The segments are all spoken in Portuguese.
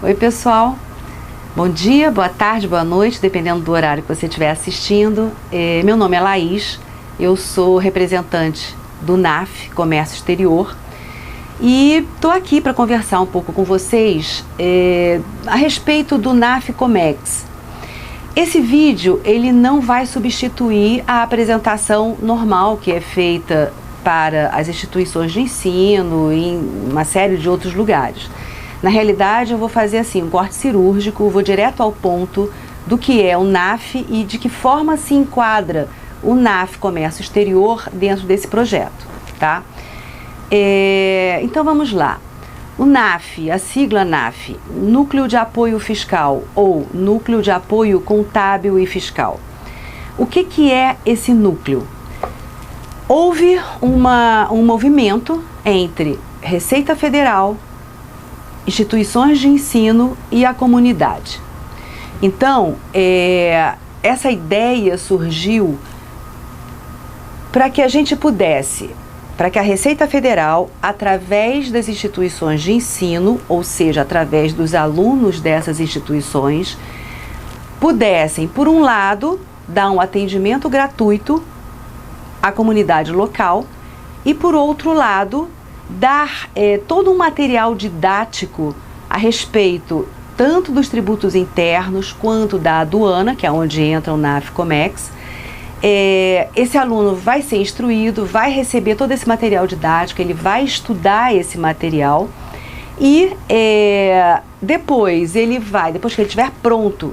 Oi, pessoal. Bom dia, boa tarde, boa noite, dependendo do horário que você estiver assistindo. Meu nome é Laís, eu sou representante do NAF, Comércio Exterior, e estou aqui para conversar um pouco com vocês a respeito do NAF Comex. Esse vídeo ele não vai substituir a apresentação normal que é feita para as instituições de ensino e em uma série de outros lugares. Na realidade, eu vou fazer assim, um corte cirúrgico, vou direto ao ponto do que é o NAF e de que forma se enquadra o NAF Comércio Exterior dentro desse projeto, tá? Então vamos lá. O NAF, a sigla NAF, Núcleo de Apoio Fiscal ou Núcleo de Apoio Contábil e Fiscal. O que é esse núcleo? Houve um movimento entre Receita Federal, instituições de ensino e a comunidade. Então, essa ideia surgiu para que a gente pudesse, para que a Receita Federal, através das instituições de ensino, ou seja, através dos alunos dessas instituições, pudessem, por um lado, dar um atendimento gratuito à comunidade local e, por outro lado, dar todo um material didático a respeito tanto dos tributos internos quanto da aduana, que é onde entra o NAF Comex. Esse aluno vai ser instruído, vai receber todo esse material didático, ele vai estudar esse material e depois que ele estiver pronto,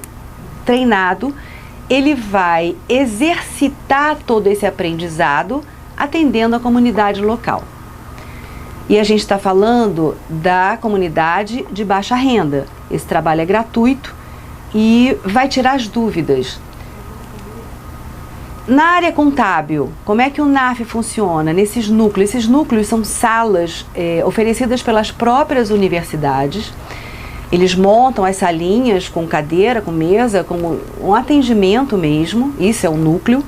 treinado, ele vai exercitar todo esse aprendizado atendendo a comunidade local. E a gente está falando da comunidade de baixa renda. Esse trabalho é gratuito e vai tirar as dúvidas. Na área contábil, como é que o NAF funciona nesses núcleos? Esses núcleos são salas oferecidas pelas próprias universidades. Eles montam as salinhas com cadeira, com mesa, com um atendimento mesmo. Isso é o núcleo.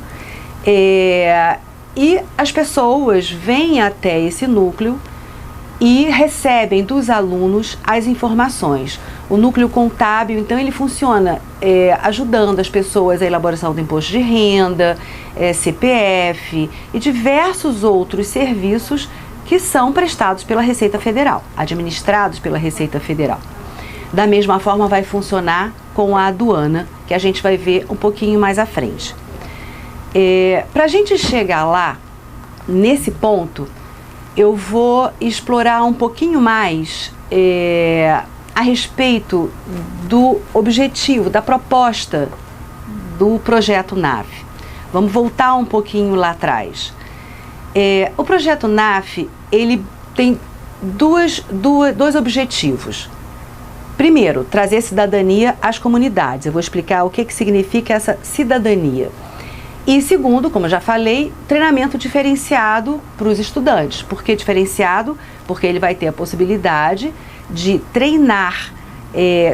E as pessoas vêm até esse núcleo e recebem dos alunos as informações. O núcleo contábil, então, ele funciona ajudando as pessoas a elaboração do imposto de renda, CPF e diversos outros serviços que são prestados pela Receita Federal, administrados pela Receita Federal. Da mesma forma vai funcionar com a aduana, que a gente vai ver um pouquinho mais à frente. Para a gente chegar lá, nesse ponto, eu vou explorar um pouquinho mais a respeito do objetivo, da proposta do projeto NAF. Vamos voltar um pouquinho lá atrás. O projeto NAF, ele tem dois objetivos. Primeiro, trazer cidadania às comunidades. Eu vou explicar o que significa essa cidadania. E segundo, como eu já falei, treinamento diferenciado para os estudantes. Por que diferenciado? Porque ele vai ter a possibilidade de treinar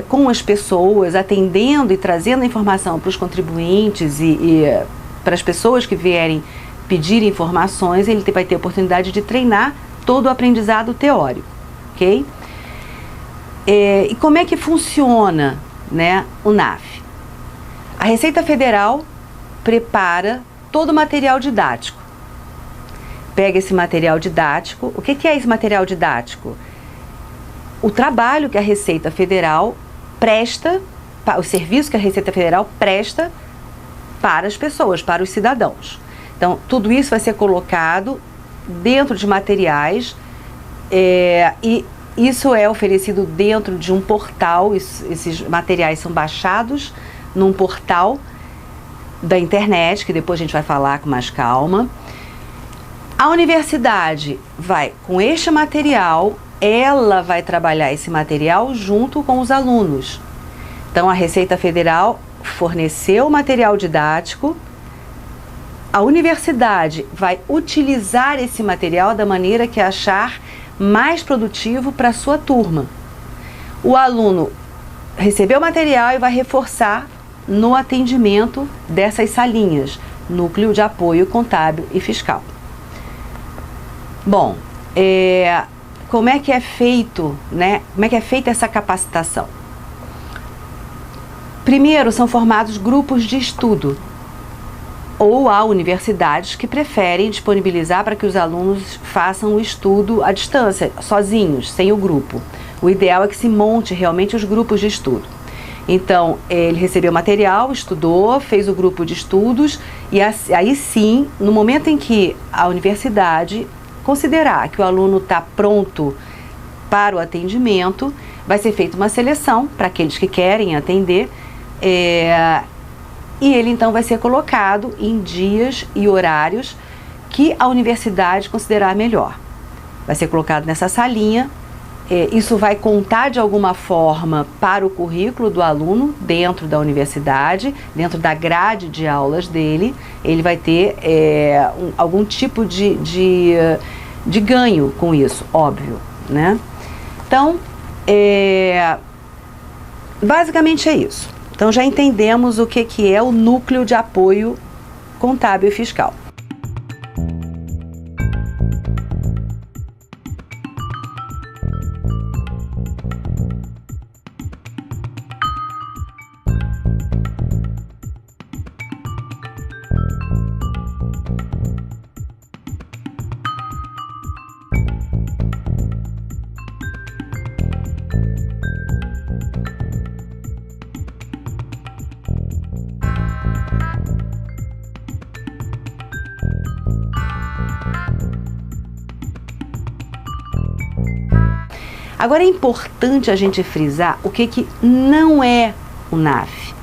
com as pessoas, atendendo e trazendo a informação para os contribuintes e para as pessoas que vierem pedir informações, ele vai ter a oportunidade de treinar todo o aprendizado teórico, ok? E como é que funciona, né, o NAF? A Receita Federal prepara todo o material didático. Pega esse material didático. O que é esse material didático? O trabalho que a Receita Federal presta, o serviço que a Receita Federal presta para as pessoas, para os cidadãos. Então, tudo isso vai ser colocado dentro de materiais e isso é oferecido dentro de um portal. Esses materiais são baixados num portal da internet, que depois a gente vai falar com mais calma. A universidade vai, com este material, ela vai trabalhar esse material junto com os alunos. Então, a Receita Federal forneceu o material didático, a universidade vai utilizar esse material da maneira que achar mais produtivo para a sua turma. O aluno recebeu o material e vai reforçar no atendimento dessas salinhas, Núcleo de Apoio Contábil e Fiscal. Bom, como é que é feito, né? Como é que é feita essa capacitação? Primeiro, são formados grupos de estudo, ou há universidades que preferem disponibilizar para que os alunos façam o estudo à distância, sozinhos, sem o grupo. O ideal é que se monte realmente os grupos de estudo. Então, ele recebeu material, estudou, fez o grupo de estudos e aí sim, no momento em que a universidade considerar que o aluno está pronto para o atendimento, vai ser feita uma seleção para aqueles que querem atender, e ele então vai ser colocado em dias e horários que a universidade considerar melhor. Vai ser colocado nessa salinha, isso vai contar de alguma forma para o currículo do aluno dentro da universidade, dentro da grade de aulas dele, ele vai ter algum tipo de ganho com isso, óbvio, né? Então, basicamente é isso. Então já entendemos o que é o núcleo de apoio contábil e fiscal. Agora é importante a gente frisar o que não é o NAF.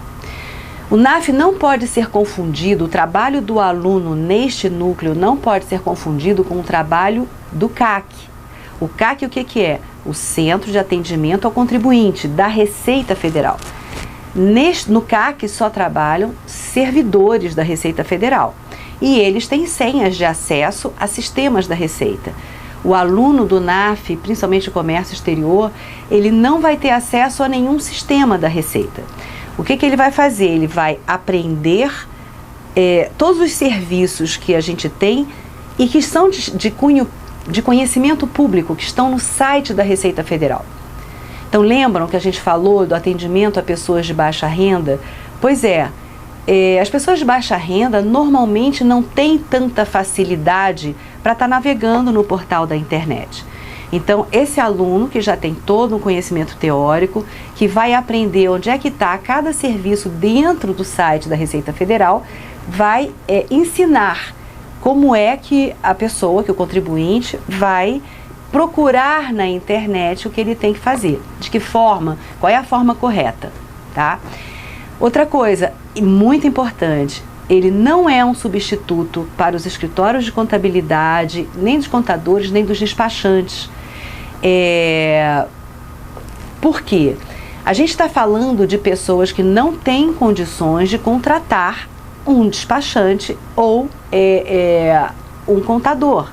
O NAF não pode ser confundido, o trabalho do aluno neste núcleo não pode ser confundido com o trabalho do CAC. O CAC o que é? O Centro de Atendimento ao Contribuinte, da Receita Federal. No CAC só trabalham servidores da Receita Federal e eles têm senhas de acesso a sistemas da Receita. O aluno do NAF, principalmente o comércio exterior, ele não vai ter acesso a nenhum sistema da Receita. O que ele vai fazer? Ele vai aprender todos os serviços que a gente tem e que são de cunho de conhecimento público, que estão no site da Receita Federal. Então, lembram que a gente falou do atendimento a pessoas de baixa renda? Pois as pessoas de baixa renda normalmente não têm tanta facilidade para estar navegando no portal da internet. Então, esse aluno que já tem todo um conhecimento teórico, que vai aprender onde é que está cada serviço dentro do site da Receita Federal, vai ensinar como é que a pessoa, que o contribuinte, vai procurar na internet o que ele tem que fazer, de que forma, qual é a forma correta, tá? Outra coisa, e muito importante, ele não é um substituto para os escritórios de contabilidade, nem dos contadores, nem dos despachantes. Por quê? A gente está falando de pessoas que não têm condições de contratar um despachante ou um contador.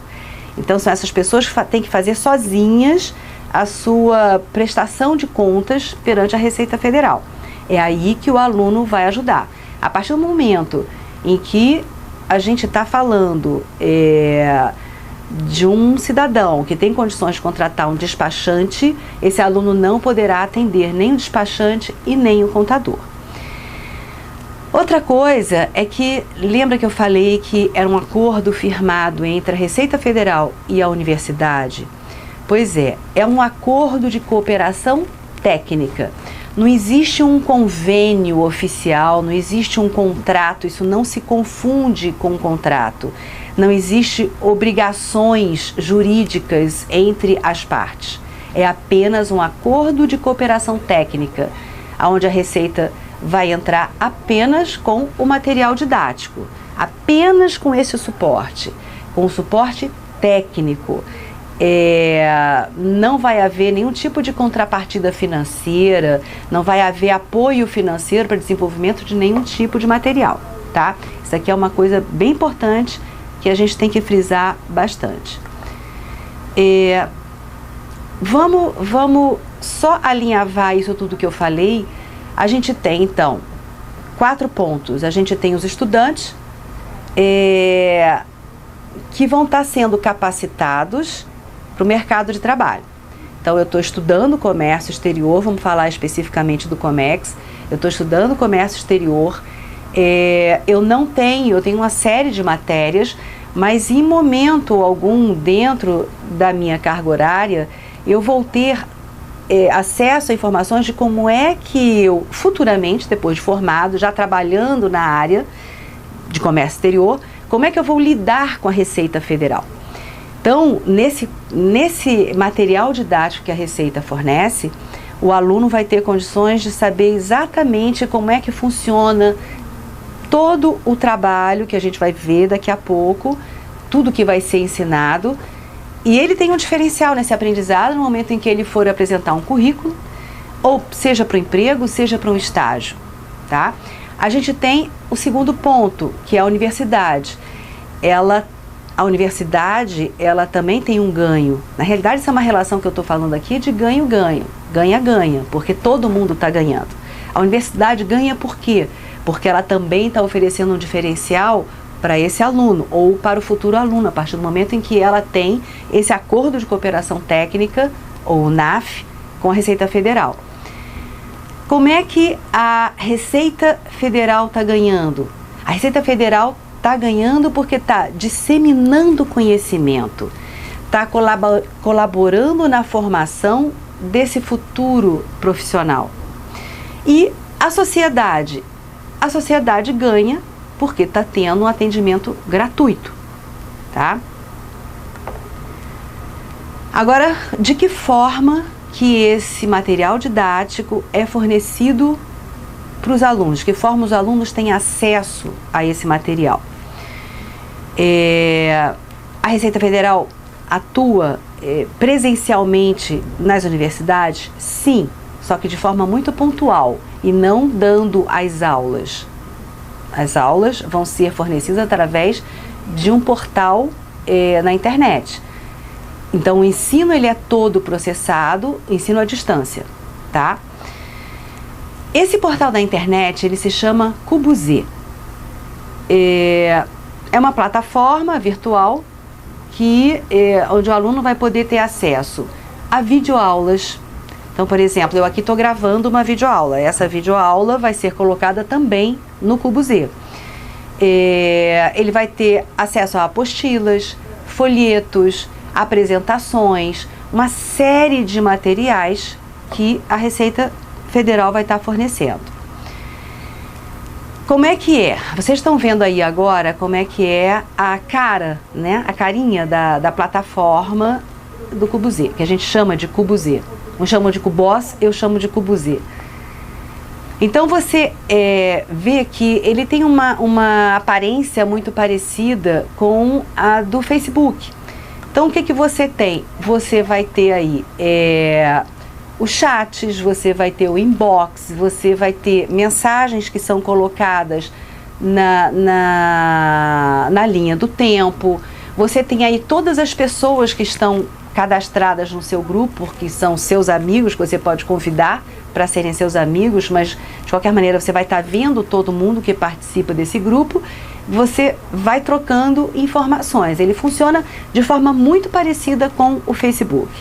Então, são essas pessoas que têm que fazer sozinhas a sua prestação de contas perante a Receita Federal. É aí que o aluno vai ajudar. A partir do momento em que a gente está falando de um cidadão que tem condições de contratar um despachante, esse aluno não poderá atender nem o despachante e nem o contador. Outra coisa é que, lembra que eu falei que era um acordo firmado entre a Receita Federal e a universidade? Pois é um acordo de cooperação técnica. Não existe um convênio oficial, não existe um contrato, isso não se confunde com um contrato. Não existe obrigações jurídicas entre as partes. É apenas um acordo de cooperação técnica, onde a Receita vai entrar apenas com o material didático, apenas com esse suporte, com o suporte técnico. Não vai haver nenhum tipo de contrapartida financeira, não vai haver apoio financeiro para desenvolvimento de nenhum tipo de material, tá? Isso aqui é uma coisa bem importante que a gente tem que frisar bastante. Vamos só alinhavar isso tudo que eu falei. A gente tem, então, 4 pontos. A gente tem os estudantes que vão estar sendo capacitados para o mercado de trabalho. Então eu estou estudando comércio exterior, vamos falar especificamente do Comex, eu estou estudando comércio exterior, eu tenho uma série de matérias, mas em momento algum dentro da minha carga horária, eu vou ter acesso a informações de como é que eu, futuramente, depois de formado, já trabalhando na área de comércio exterior, como é que eu vou lidar com a Receita Federal. Então, nesse material didático que a Receita fornece, o aluno vai ter condições de saber exatamente como é que funciona todo o trabalho que a gente vai ver daqui a pouco, tudo que vai ser ensinado, e ele tem um diferencial nesse aprendizado no momento em que ele for apresentar um currículo, ou seja para o emprego, seja para um estágio, tá? A gente tem o segundo ponto, que é a universidade. A universidade, ela também tem um ganho. Na realidade, essa é uma relação que eu estou falando aqui de ganho-ganho, ganha-ganha, porque todo mundo está ganhando. A universidade ganha por quê? Porque ela também está oferecendo um diferencial para esse aluno ou para o futuro aluno, a partir do momento em que ela tem esse acordo de cooperação técnica, ou NAF, com a Receita Federal. Como é que a Receita Federal está ganhando? A Receita Federal está ganhando porque está disseminando conhecimento, está colaborando na formação desse futuro profissional. E a sociedade ganha porque está tendo um atendimento gratuito, tá? Agora, de que forma que esse material didático é fornecido para os alunos? De que forma os alunos têm acesso a esse material? A Receita Federal atua presencialmente nas universidades? Sim, só que de forma muito pontual e não dando as aulas. As aulas vão ser fornecidas através de um portal na internet. Então o ensino ele é todo processado, ensino à distância, tá? Esse portal da internet ele se chama Cubuzy. É uma plataforma virtual onde o aluno vai poder ter acesso a videoaulas. Então, por exemplo, eu aqui estou gravando uma videoaula. Essa videoaula vai ser colocada também no Cubuzy. Ele vai ter acesso a apostilas, folhetos, apresentações, uma série de materiais que a Receita Federal vai estar fornecendo. Como é que é? Vocês estão vendo aí agora como é que é a cara, né? A carinha da plataforma do Cubuzy, que a gente chama de Cubuzy. Uns chamam de Cubos, eu chamo de Cubuzy. Então você vê que ele tem uma aparência muito parecida com a do Facebook. Então o que você tem? Você vai ter aí os chats, você vai ter o inbox, você vai ter mensagens que são colocadas na linha do tempo. Você tem aí todas as pessoas que estão cadastradas no seu grupo, que são seus amigos, que você pode convidar para serem seus amigos, mas de qualquer maneira você vai estar vendo todo mundo que participa desse grupo, você vai trocando informações. Ele funciona de forma muito parecida com o Facebook.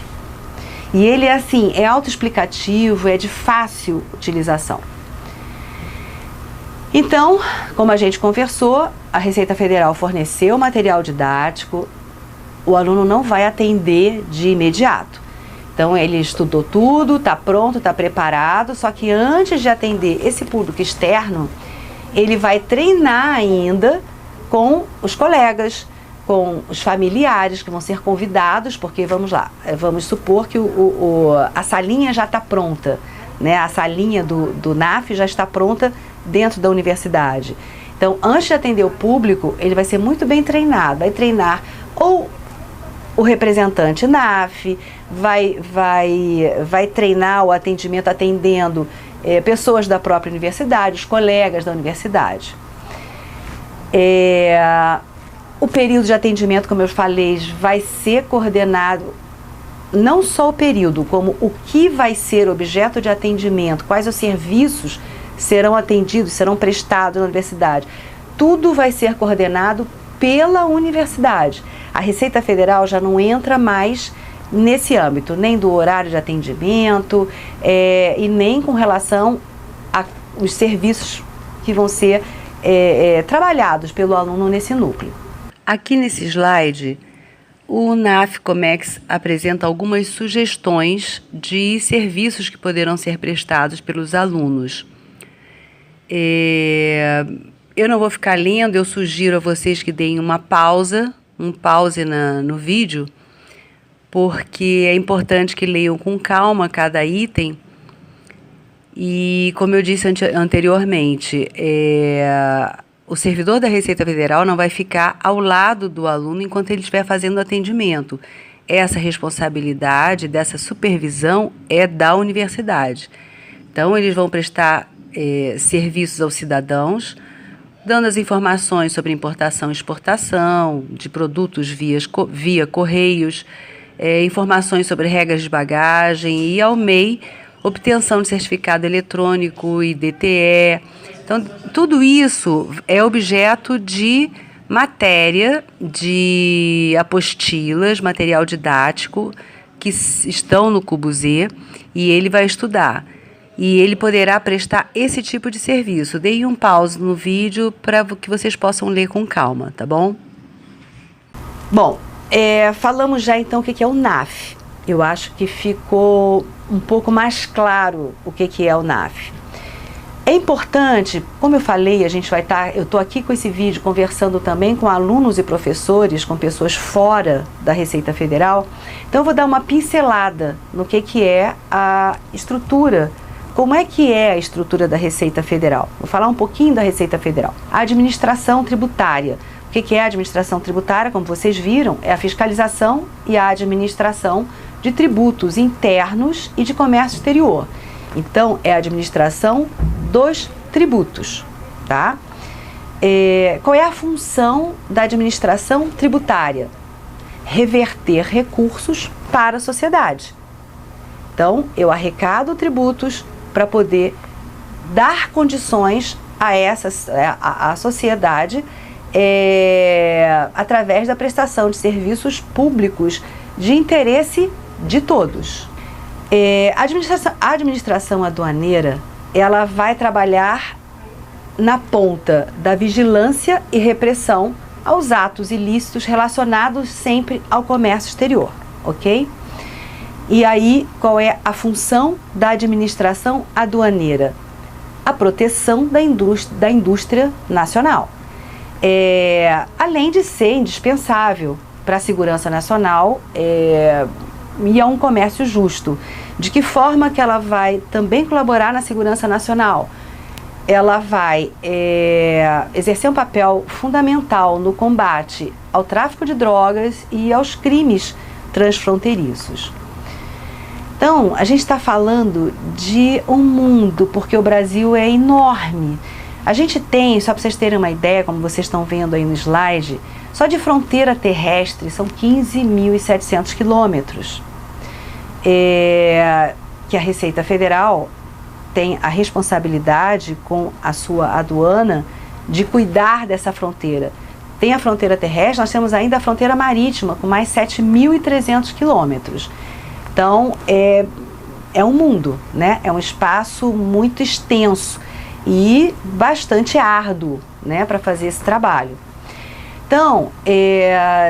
E ele é autoexplicativo, é de fácil utilização. Então, como a gente conversou, a Receita Federal forneceu material didático, o aluno não vai atender de imediato. Então ele estudou tudo, está pronto, está preparado, só que antes de atender esse público externo, ele vai treinar ainda com os colegas, com os familiares que vão ser convidados, porque vamos lá, vamos supor que a salinha já está pronta, né? A salinha do NAF já está pronta dentro da universidade. Então, antes de atender o público, ele vai ser muito bem treinado, vai treinar ou o representante NAF, vai treinar o atendimento atendendo pessoas da própria universidade, os colegas da universidade. O período de atendimento, como eu falei, vai ser coordenado, não só o período, como o que vai ser objeto de atendimento, quais os serviços serão atendidos, serão prestados na universidade. Tudo vai ser coordenado pela universidade. A Receita Federal já não entra mais nesse âmbito, nem do horário de atendimento e nem com relação aos serviços que vão ser trabalhados pelo aluno nesse núcleo. Aqui nesse slide, o NAF Comex apresenta algumas sugestões de serviços que poderão ser prestados pelos alunos. Eu não vou ficar lendo, eu sugiro a vocês que deem um pause no vídeo, porque é importante que leiam com calma cada item. E, como eu disse anteriormente, o servidor da Receita Federal não vai ficar ao lado do aluno enquanto ele estiver fazendo o atendimento. Essa responsabilidade dessa supervisão é da universidade. Então, eles vão prestar serviços aos cidadãos, dando as informações sobre importação e exportação de produtos via correios, informações sobre regras de bagagem e, ao MEI, obtenção de certificado eletrônico e DTE. Então, tudo isso é objeto de matéria, de apostilas, material didático, que estão no Cubo Z, e ele vai estudar. E ele poderá prestar esse tipo de serviço. Dei um pause no vídeo para que vocês possam ler com calma, tá bom? Bom, falamos já então o que é o NAF. Eu acho que ficou um pouco mais claro o que é o NAF. É importante, como eu falei, eu estou aqui com esse vídeo conversando também com alunos e professores, com pessoas fora da Receita Federal. Então eu vou dar uma pincelada no que é a estrutura. Como é que é a estrutura da Receita Federal? Vou falar um pouquinho da Receita Federal. A administração tributária. O que é a administração tributária? Como vocês viram, é a fiscalização e a administração de tributos internos e de comércio exterior. Então, é a administração dos tributos, tá? Qual é a função da administração tributária? Reverter recursos para a sociedade. Então, eu arrecado tributos para poder dar condições à sociedade através da prestação de serviços públicos de interesse de todos. A administração aduaneira, ela vai trabalhar na ponta da vigilância e repressão aos atos ilícitos relacionados sempre ao comércio exterior, ok? E aí, qual é a função da administração aduaneira? A proteção da indústria nacional. Além de ser indispensável para a segurança nacional e a um comércio justo. De que forma que ela vai também colaborar na segurança nacional? Ela vai exercer um papel fundamental no combate ao tráfico de drogas e aos crimes transfronteiriços. Então, a gente está falando de um mundo, porque o Brasil é enorme. A gente tem, só para vocês terem uma ideia, como vocês estão vendo aí no slide, só de fronteira terrestre são 15.700 quilômetros. Que a Receita Federal tem a responsabilidade com a sua aduana de cuidar dessa fronteira. Tem a fronteira terrestre, nós temos ainda a fronteira marítima com mais 7.300 quilômetros. Então, é um mundo, né? É um espaço muito extenso e bastante árduo, né, para fazer esse trabalho. Então,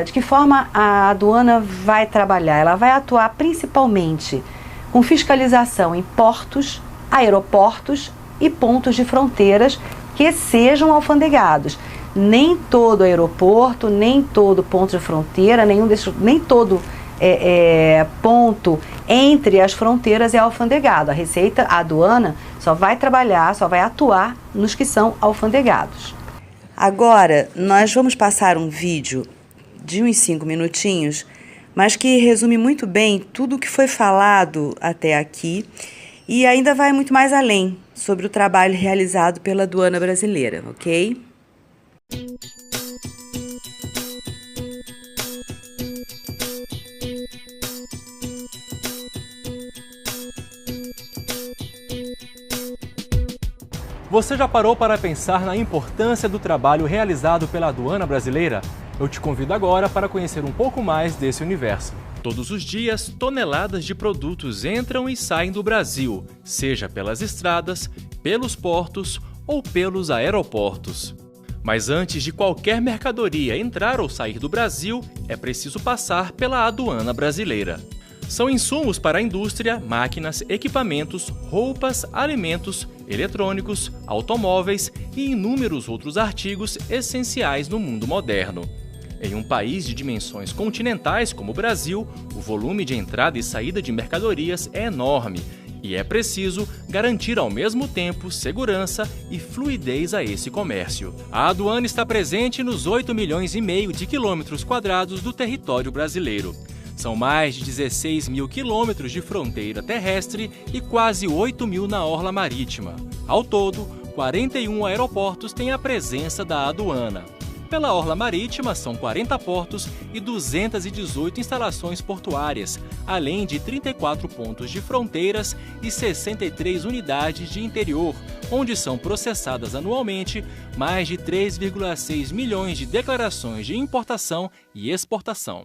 de que forma a aduana vai trabalhar? Ela vai atuar principalmente com fiscalização em portos, aeroportos e pontos de fronteiras que sejam alfandegados. Nem todo aeroporto, nem todo ponto de fronteira, nem todo ponto entre as fronteiras é alfandegado. A Receita, a aduana, só vai trabalhar, só vai atuar nos que são alfandegados. Agora, nós vamos passar um vídeo de uns 5 minutinhos, mas que resume muito bem tudo o que foi falado até aqui e ainda vai muito mais além sobre o trabalho realizado pela aduana brasileira, ok? Você já parou para pensar na importância do trabalho realizado pela aduana brasileira? Eu te convido agora para conhecer um pouco mais desse universo. Todos os dias, toneladas de produtos entram e saem do Brasil, seja pelas estradas, pelos portos ou pelos aeroportos. Mas antes de qualquer mercadoria entrar ou sair do Brasil, é preciso passar pela aduana brasileira. São insumos para a indústria, máquinas, equipamentos, roupas, alimentos, eletrônicos, automóveis e inúmeros outros artigos essenciais no mundo moderno. Em um país de dimensões continentais como o Brasil, o volume de entrada e saída de mercadorias é enorme e é preciso garantir ao mesmo tempo segurança e fluidez a esse comércio. A aduana está presente nos 8,5 milhões de quilômetros quadrados do território brasileiro. São mais de 16 mil quilômetros de fronteira terrestre e quase 8 mil na orla marítima. Ao todo, 41 aeroportos têm a presença da aduana. Pela orla marítima, são 40 portos e 218 instalações portuárias, além de 34 pontos de fronteiras e 63 unidades de interior, onde são processadas anualmente mais de 3,6 milhões de declarações de importação e exportação.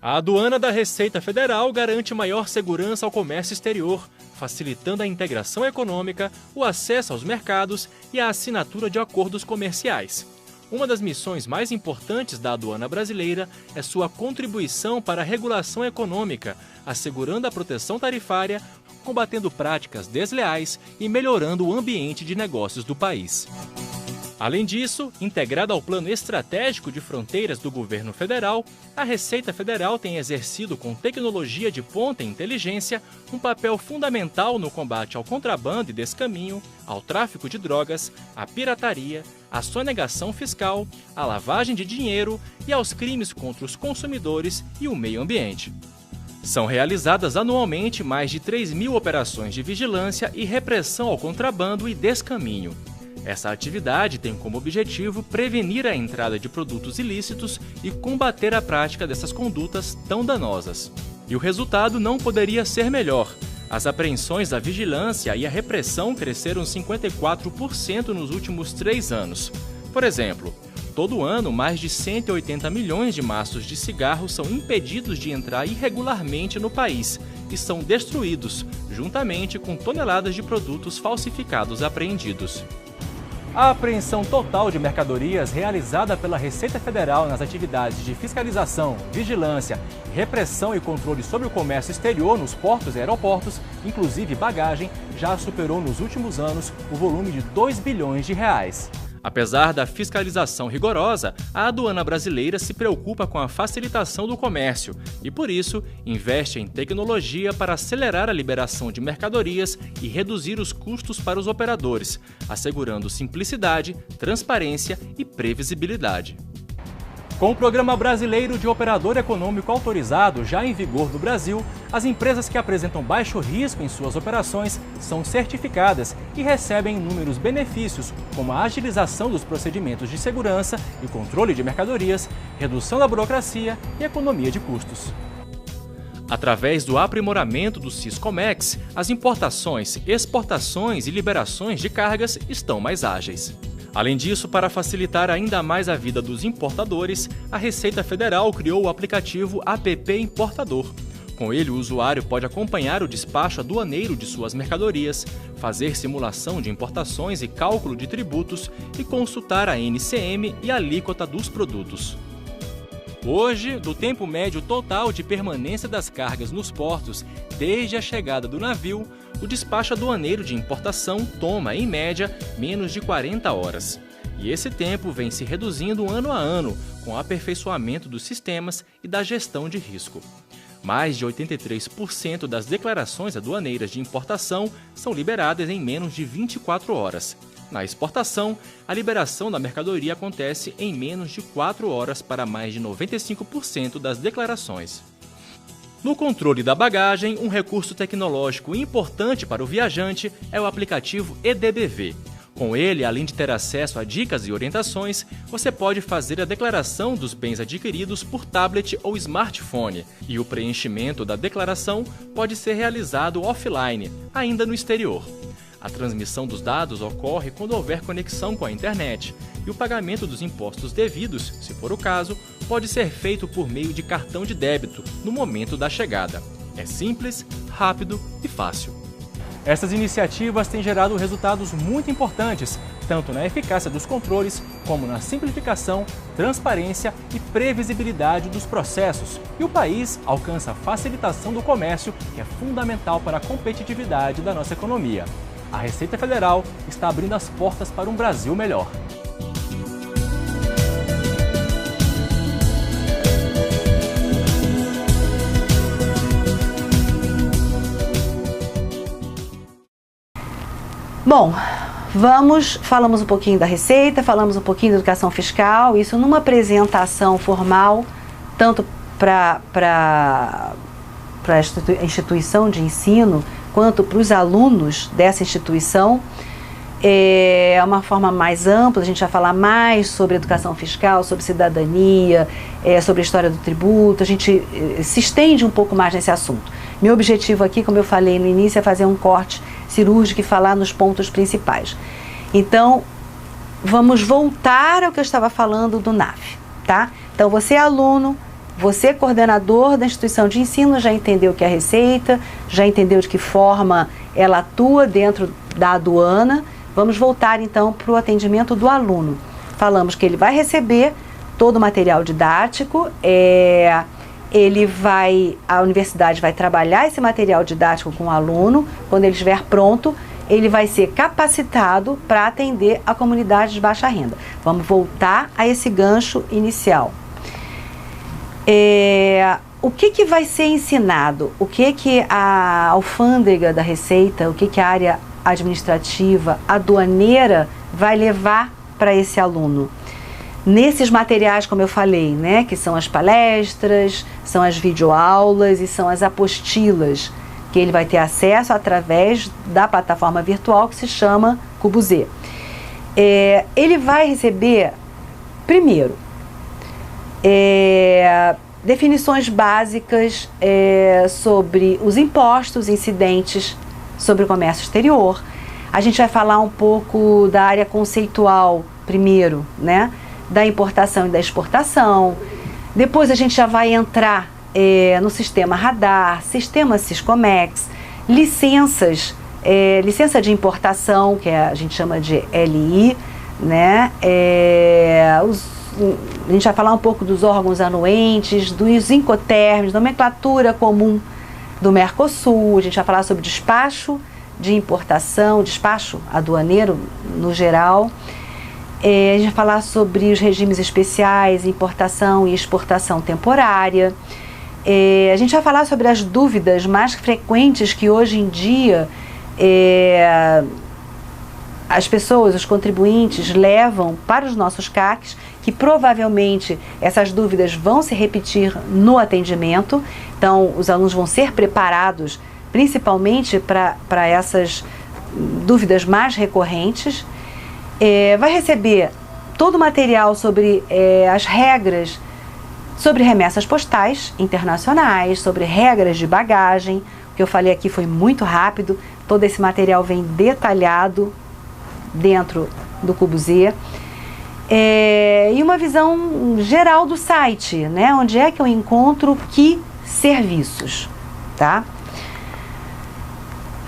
A aduana da Receita Federal garante maior segurança ao comércio exterior, facilitando a integração econômica, o acesso aos mercados e a assinatura de acordos comerciais. Uma das missões mais importantes da aduana brasileira é sua contribuição para a regulação econômica, assegurando a proteção tarifária, combatendo práticas desleais e melhorando o ambiente de negócios do país. Além disso, integrada ao Plano Estratégico de Fronteiras do Governo Federal, a Receita Federal tem exercido com tecnologia de ponta e inteligência um papel fundamental no combate ao contrabando e descaminho, ao tráfico de drogas, à pirataria, à sonegação fiscal, à lavagem de dinheiro e aos crimes contra os consumidores e o meio ambiente. São realizadas anualmente mais de 3 mil operações de vigilância e repressão ao contrabando e descaminho. Essa atividade tem como objetivo prevenir a entrada de produtos ilícitos e combater a prática dessas condutas tão danosas. E o resultado não poderia ser melhor. As apreensões da vigilância e a repressão cresceram 54% nos últimos 3 anos. Por exemplo, todo ano, mais de 180 milhões de maços de cigarro são impedidos de entrar irregularmente no país e são destruídos, juntamente com toneladas de produtos falsificados apreendidos. A apreensão total de mercadorias realizada pela Receita Federal nas atividades de fiscalização, vigilância, repressão e controle sobre o comércio exterior nos portos e aeroportos, inclusive bagagem, já superou nos últimos anos o volume de 2 bilhões de reais. Apesar da fiscalização rigorosa, a aduana brasileira se preocupa com a facilitação do comércio e, por isso, investe em tecnologia para acelerar a liberação de mercadorias e reduzir os custos para os operadores, assegurando simplicidade, transparência e previsibilidade. Com o Programa Brasileiro de Operador Econômico Autorizado já em vigor no Brasil, as empresas que apresentam baixo risco em suas operações são certificadas e recebem inúmeros benefícios, como a agilização dos procedimentos de segurança e controle de mercadorias, redução da burocracia e economia de custos. Através do aprimoramento do Siscomex, as importações, exportações e liberações de cargas estão mais ágeis. Além disso, para facilitar ainda mais a vida dos importadores, a Receita Federal criou o aplicativo APP Importador. Com ele, o usuário pode acompanhar o despacho aduaneiro de suas mercadorias, fazer simulação de importações e cálculo de tributos e consultar a NCM e a alíquota dos produtos. Hoje, do tempo médio total de permanência das cargas nos portos desde a chegada do navio, o despacho aduaneiro de importação toma, em média, menos de 40 horas. E esse tempo vem se reduzindo ano a ano, com o aperfeiçoamento dos sistemas e da gestão de risco. Mais de 83% das declarações aduaneiras de importação são liberadas em menos de 24 horas. Na exportação, a liberação da mercadoria acontece em menos de 4 horas para mais de 95% das declarações. No controle da bagagem, um recurso tecnológico importante para o viajante é o aplicativo EDBV. Com ele, além de ter acesso a dicas e orientações, você pode fazer a declaração dos bens adquiridos por tablet ou smartphone, e o preenchimento da declaração pode ser realizado offline, ainda no exterior. A transmissão dos dados ocorre quando houver conexão com a internet, e o pagamento dos impostos devidos, se for o caso, pode ser feito por meio de cartão de débito no momento da chegada. É simples, rápido e fácil. Essas iniciativas têm gerado resultados muito importantes, tanto na eficácia dos controles, como na simplificação, transparência e previsibilidade dos processos. E o país alcança a facilitação do comércio, que é fundamental para a competitividade da nossa economia. A Receita Federal está abrindo as portas para um Brasil melhor. Bom, falamos um pouquinho da Receita, falamos um pouquinho da educação fiscal, isso numa apresentação formal, tanto para a instituição de ensino, quanto para os alunos dessa instituição. É uma forma mais ampla, a gente vai falar mais sobre educação fiscal, sobre cidadania, sobre a história do tributo, a gente se estende um pouco mais nesse assunto. Meu objetivo aqui, como eu falei no início, é fazer um corte cirúrgico e falar nos pontos principais. Então, vamos voltar ao que eu estava falando do NAF, tá? Então, você é aluno, você é coordenador da instituição de ensino, já entendeu o que é a Receita, já entendeu de que forma ela atua dentro da aduana. Vamos voltar, então, para o atendimento do aluno. Falamos que ele vai receber todo o material didático, a universidade vai trabalhar esse material didático com o aluno. Quando ele estiver pronto, ele vai ser capacitado para atender a comunidade de baixa renda. Vamos voltar a esse gancho inicial. O que vai ser ensinado? O que a alfândega da Receita, o que a área administrativa, aduaneira vai levar para esse aluno? Nesses materiais, como eu falei, né, que são as palestras, são as videoaulas e são as apostilas, que ele vai ter acesso através da plataforma virtual que se chama Cubo-Z. Ele vai receber, primeiro, definições básicas sobre os impostos incidentes sobre o comércio exterior. A gente vai falar um pouco da área conceitual primeiro, né? Da importação e da exportação. Depois a gente já vai entrar no sistema Radar, sistema Siscomex, licenças, licença de importação, que a gente chama de LI, né? A gente vai falar um pouco dos órgãos anuentes, dos incoterms, nomenclatura comum do Mercosul. A gente vai falar sobre despacho de importação, despacho aduaneiro no geral. A gente vai falar sobre os regimes especiais, importação e exportação temporária. A gente vai falar sobre as dúvidas mais frequentes que hoje em dia as pessoas, os contribuintes, levam para os nossos CACs, que provavelmente essas dúvidas vão se repetir no atendimento. Então, os alunos vão ser preparados principalmente para essas dúvidas mais recorrentes. Vai receber todo o material sobre as regras, sobre remessas postais internacionais, sobre regras de bagagem. O que eu falei aqui foi muito rápido, todo esse material vem detalhado dentro do Cubo-Z. E uma visão geral do site, né? Onde é que eu encontro que serviços, tá?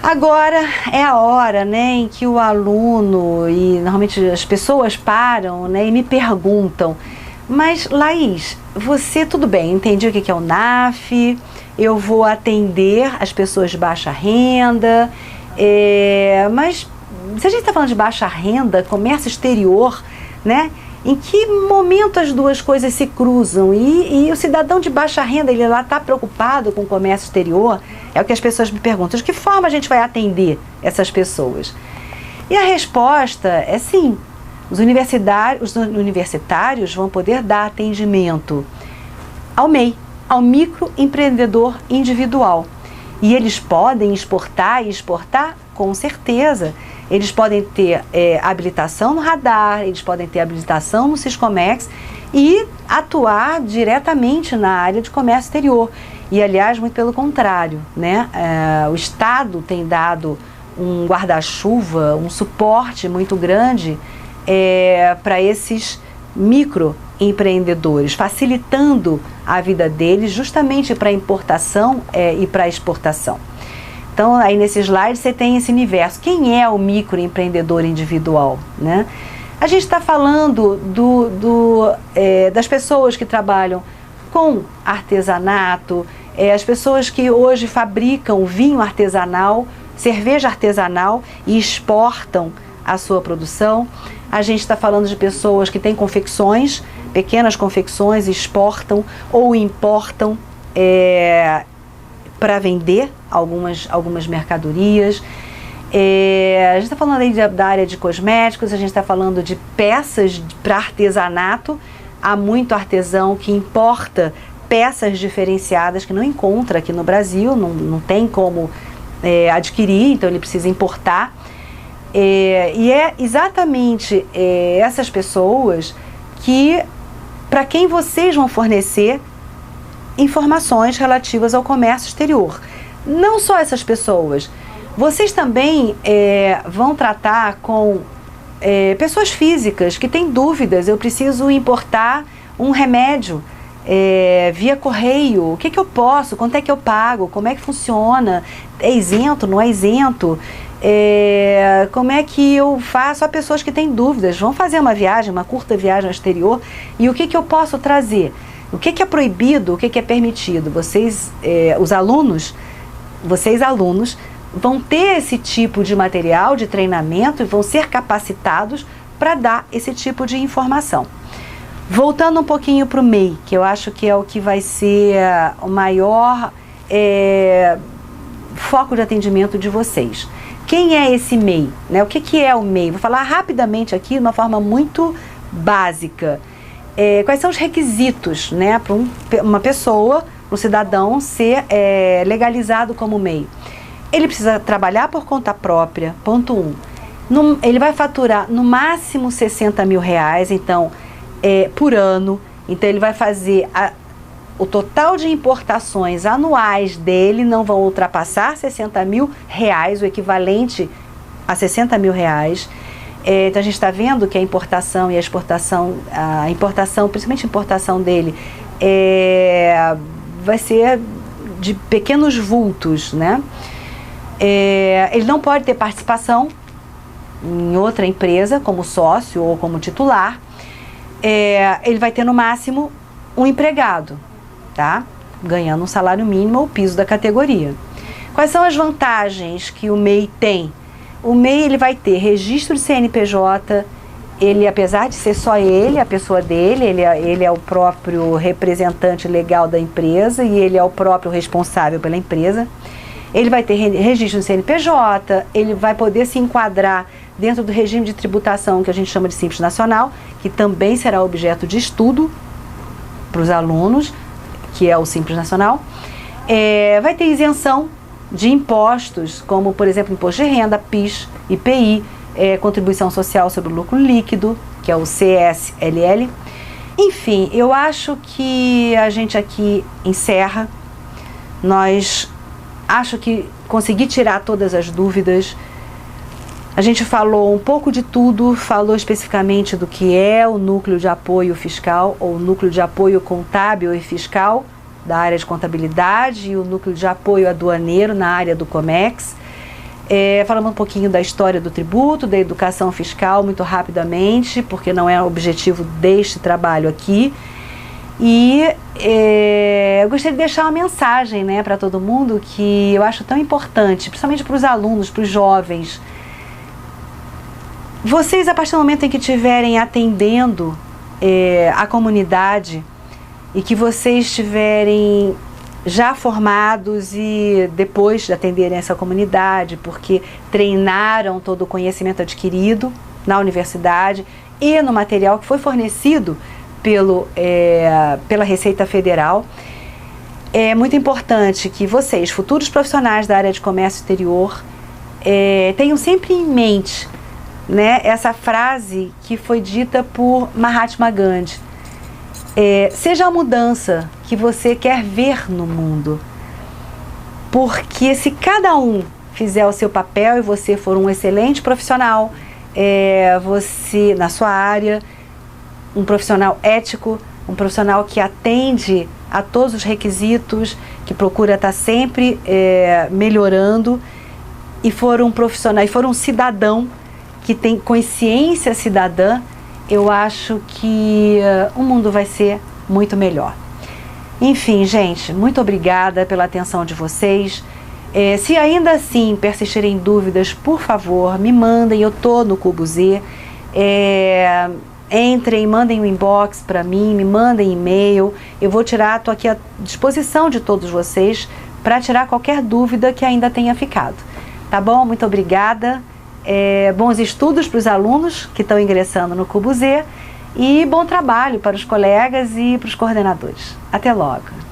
Agora é a hora, né, em que o aluno e normalmente as pessoas param, né, e me perguntam: mas Laís, você, tudo bem, entendi o que é o NAF, eu vou atender as pessoas de baixa renda, mas se a gente está falando de baixa renda, comércio exterior, né, em que momento as duas coisas se cruzam? E o cidadão de baixa renda, ele lá está preocupado com o comércio exterior? É o que as pessoas me perguntam. De que forma a gente vai atender essas pessoas? E a resposta é sim. Os universitários vão poder dar atendimento ao MEI, ao microempreendedor individual. E eles podem exportar e exportar com certeza. Eles podem ter habilitação no Radar, eles podem ter habilitação no Siscomex e atuar diretamente na área de comércio exterior. E, aliás, muito pelo contrário, né? O Estado tem dado um guarda-chuva, um suporte muito grande para esses microempreendedores, facilitando a vida deles justamente para importação e para exportação. Então, aí nesse slide você tem esse universo. Quem é o microempreendedor individual, né? A gente está falando das pessoas que trabalham com artesanato, as pessoas que hoje fabricam vinho artesanal, cerveja artesanal e exportam a sua produção. A gente está falando de pessoas que têm confecções, pequenas confecções, exportam ou importam para vender algumas mercadorias. A gente está falando aí da área de cosméticos, a gente está falando de peças para artesanato. Há muito artesão que importa peças diferenciadas que não encontra aqui no Brasil, não tem como adquirir, então ele precisa importar. E é exatamente essas pessoas para quem vocês vão fornecer informações relativas ao comércio exterior. Não só essas pessoas, vocês também vão tratar com pessoas físicas que têm dúvidas. Eu preciso importar um remédio via correio, o que eu posso, quanto é que eu pago, como é que funciona, é isento, não é isento, como é que eu faço? Há pessoas que têm dúvidas, vão fazer uma viagem, uma curta viagem ao exterior, e o que eu posso trazer? O que é proibido, o que é permitido? Vocês alunos vão ter esse tipo de material, de treinamento, e vão ser capacitados para dar esse tipo de informação. Voltando um pouquinho para o MEI, que eu acho que é o que vai ser o maior foco de atendimento de vocês. Quem é esse MEI? Né? O que é o MEI? Vou falar rapidamente aqui de uma forma muito básica. Quais são os requisitos, né, para uma pessoa, um cidadão ser legalizado como MEI? Ele precisa trabalhar por conta própria, ponto 1. Ele vai faturar no máximo R$60 mil, então, por ano. Então ele vai fazer o total de importações anuais dele não vão ultrapassar R$60 mil, o equivalente a R$60 mil. Então a gente está vendo que a importação e a exportação, principalmente a importação dele, vai ser de pequenos vultos, né? Ele não pode ter participação em outra empresa como sócio ou como titular. Ele vai ter no máximo um empregado, tá? Ganhando um salário mínimo ou piso da categoria. Quais são as vantagens que o MEI tem? O MEI ele vai ter registro de CNPJ, ele, apesar de ser só ele, a pessoa dele, ele é o próprio representante legal da empresa e ele é o próprio responsável pela empresa. Ele vai ter registro de CNPJ, ele vai poder se enquadrar dentro do regime de tributação que a gente chama de Simples Nacional, que também será objeto de estudo para os alunos, que é o Simples Nacional. Vai ter isenção de impostos, como, por exemplo, imposto de renda, PIS, IPI, contribuição social sobre o lucro líquido, que é o CSLL. Enfim, eu acho que a gente aqui encerra. Acho que consegui tirar todas as dúvidas. A gente falou um pouco de tudo, falou especificamente do que é o núcleo de apoio fiscal, ou núcleo de apoio contábil e fiscal da área de contabilidade e o núcleo de apoio aduaneiro na área do Comex. Falamos um pouquinho da história do tributo, da educação fiscal, muito rapidamente, porque não é o objetivo deste trabalho aqui. E eu gostaria de deixar uma mensagem, né, para todo mundo que eu acho tão importante, principalmente para os alunos, para os jovens. Vocês, a partir do momento em que estiverem atendendo a comunidade e que vocês estiverem já formados e depois de atenderem essa comunidade, porque treinaram todo o conhecimento adquirido na universidade e no material que foi fornecido pela Receita Federal, é muito importante que vocês, futuros profissionais da área de comércio exterior, tenham sempre em mente, né, essa frase que foi dita por Mahatma Gandhi. Seja a mudança que você quer ver no mundo, porque se cada um fizer o seu papel e você for um excelente profissional, você na sua área, um profissional ético, um profissional que atende a todos os requisitos, que procura estar sempre melhorando, e for um profissional, e for um cidadão que tem consciência cidadã, eu acho que o mundo vai ser muito melhor. Enfim, gente, muito obrigada pela atenção de vocês. Se ainda assim persistirem dúvidas, por favor, me mandem, eu tô no Cubo Z. Entrem, mandem um inbox para mim, me mandem e-mail. Eu vou tirar, estou aqui à disposição de todos vocês para tirar qualquer dúvida que ainda tenha ficado. Tá bom? Muito obrigada. Bons estudos para os alunos que estão ingressando no Cubo Z e bom trabalho para os colegas e para os coordenadores. Até logo!